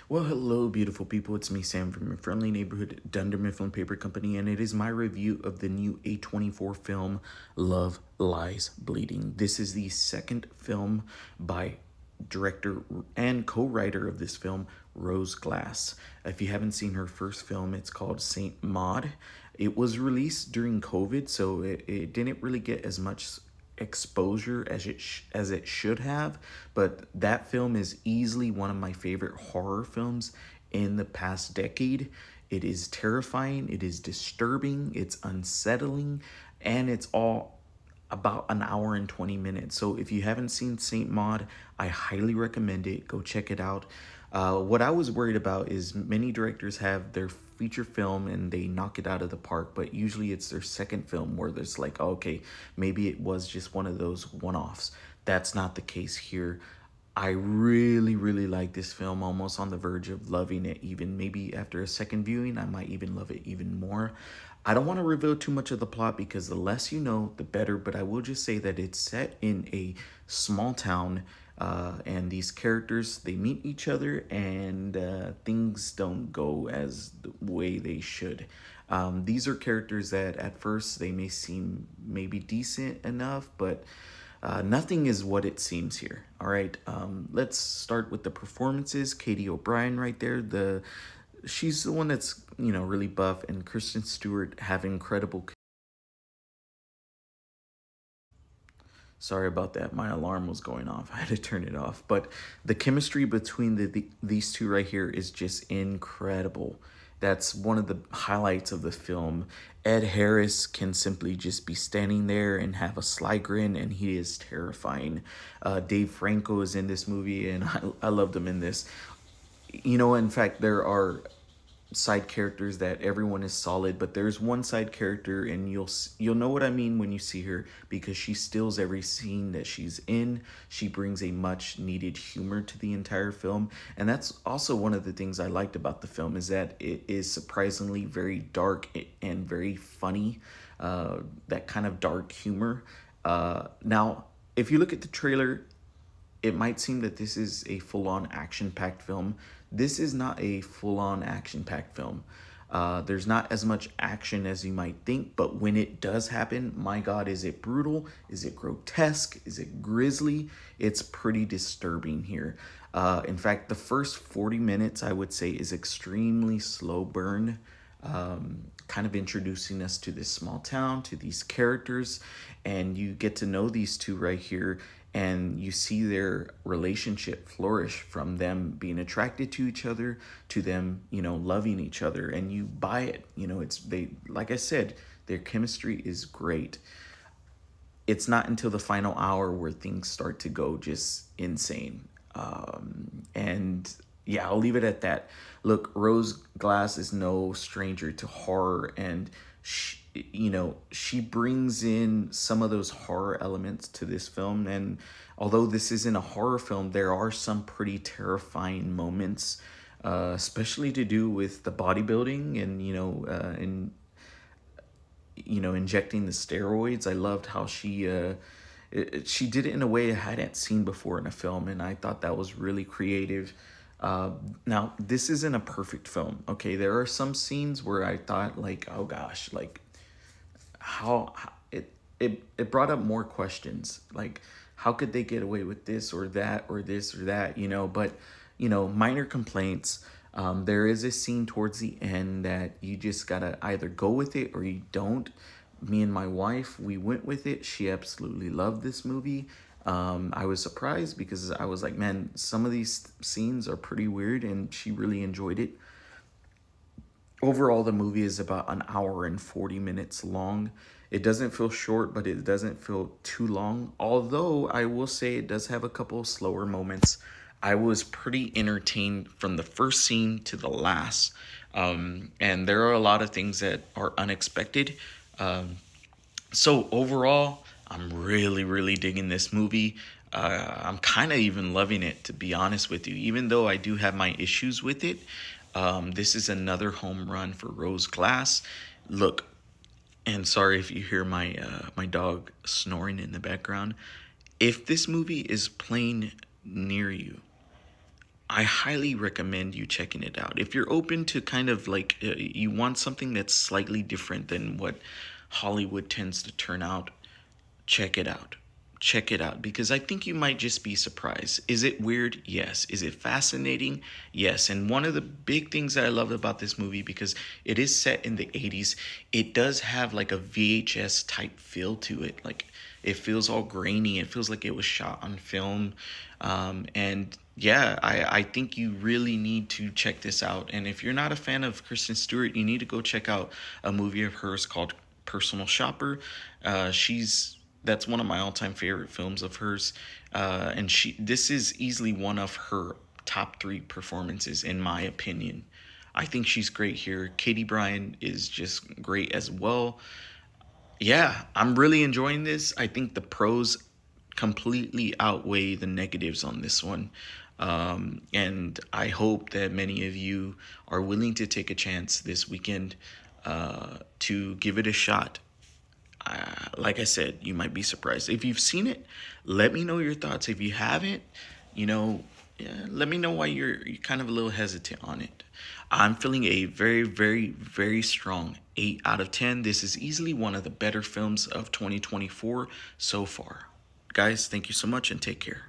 Well, hello, beautiful people. It's me, Sam, from your friendly neighborhood Dunder Mifflin Paper Company, and it is my review of the new A24 film, Love Lies Bleeding. This is the second film by director and co-writer of this film, Rose Glass. If you haven't seen her first film, it's called Saint Maud. It was released during COVID, so it didn't really get as much exposure as it should have, but that film is easily one of my favorite horror films in the past decade. It is terrifying, it is disturbing, it's unsettling, and it's all about an hour and 20 minutes. So if you haven't seen Saint Maud, I highly recommend it. Go check it out. What I was worried about is many directors have their feature film and they knock it out of the park, but usually it's their second film where there's like, oh, okay, maybe it was just one of those one-offs. That's not the case here. I really, really like this film, almost on the verge of loving it. Even maybe after a second viewing, I might even love it even more. I don't want to reveal too much of the plot because the less you know, the better. But I will just say that it's set in a small town, and these characters they meet each other, and things don't go as the way they should. These are characters that at first they may seem maybe decent enough, but nothing is what it seems here. All right, let's start with the performances. Katie O'Brien, right there, she's the one that's really buff, and Kristen Stewart have incredible. Sorry about that. My alarm was going off. I had to turn it off. But the chemistry between these two right here is just incredible. That's one of the highlights of the film. Ed Harris can simply just be standing there and have a sly grin, and he is terrifying. Dave Franco is in this movie, and I loved him in this. In fact, there are side characters that everyone is solid, but there's one side character, and you'll know what I mean when you see her, because she steals every scene that she's in. She brings a much needed humor to the entire film, and that's also one of the things I liked about the film, is that it is surprisingly very dark and very funny. That kind of dark humor. Now, if you look at the trailer, it might seem that this is a full-on action-packed film. This is not a full-on action-packed film. There's not as much action as you might think, but when it does happen, my God, is it brutal? Is it grotesque? Is it grisly? It's pretty disturbing here. In fact, the first 40 minutes, I would say, is extremely slow burn, kind of introducing us to this small town, to these characters, and you get to know these two right here, and you see their relationship flourish from them being attracted to each other to them, loving each other, and you buy it. It's they like I said, their chemistry is great. It's not until the final hour where things start to go just insane. And yeah, I'll leave it at that. Look, Rose Glass is no stranger to horror, and she brings in some of those horror elements to this film. And although this isn't a horror film, there are some pretty terrifying moments, especially to do with the bodybuilding and injecting the steroids. I loved how she did it in a way I hadn't seen before in a film, and I thought that was really creative. Now, this isn't a perfect film. Okay, there are some scenes where I thought, like, oh gosh, like how it brought up more questions, like how could they get away with this or that or this or that, but minor complaints. There is a scene towards the end that you just gotta either go with it or you don't. Me and my wife, we went with it. She absolutely loved this movie. I was surprised because I was like, man, some of these scenes are pretty weird, and she really enjoyed it. Overall, the movie is about an hour and 40 minutes long. It doesn't feel short, but it doesn't feel too long. Although I will say it does have a couple of slower moments. I was pretty entertained from the first scene to the last. And there are a lot of things that are unexpected. So overall, I'm really, really digging this movie. I'm kind of even loving it, to be honest with you, even though I do have my issues with it. This is another home run for Rose Glass. Look, and sorry if you hear my dog snoring in the background. If this movie is playing near you, I highly recommend you checking it out. If you're open to kind of like you want something that's slightly different than what Hollywood tends to turn out, check it out. Check it out because I think you might just be surprised. Is it weird? Yes. Is it fascinating? Yes. And one of the big things that I love about this movie, because it is set in the 80s, it does have like a VHS type feel to it. Like it feels all grainy. It feels like it was shot on film. And yeah, I think you really need to check this out. And if you're not a fan of Kristen Stewart, you need to go check out a movie of hers called Personal Shopper. She's That's one of my all-time favorite films of hers, and this is easily one of her top three performances in my opinion. I think she's great here. Katie Bryan is just great as well. Yeah, I'm really enjoying this. I think the pros completely outweigh the negatives on this one. And I hope that many of you are willing to take a chance this weekend to give it a shot. Like I said, you might be surprised. If you've seen it, let me know your thoughts. If you haven't, you know, yeah, let me know why you're kind of a little hesitant on it. I'm feeling a very, very, very strong 8 out of 10. This is easily one of the better films of 2024 so far. Guys, thank you so much and take care.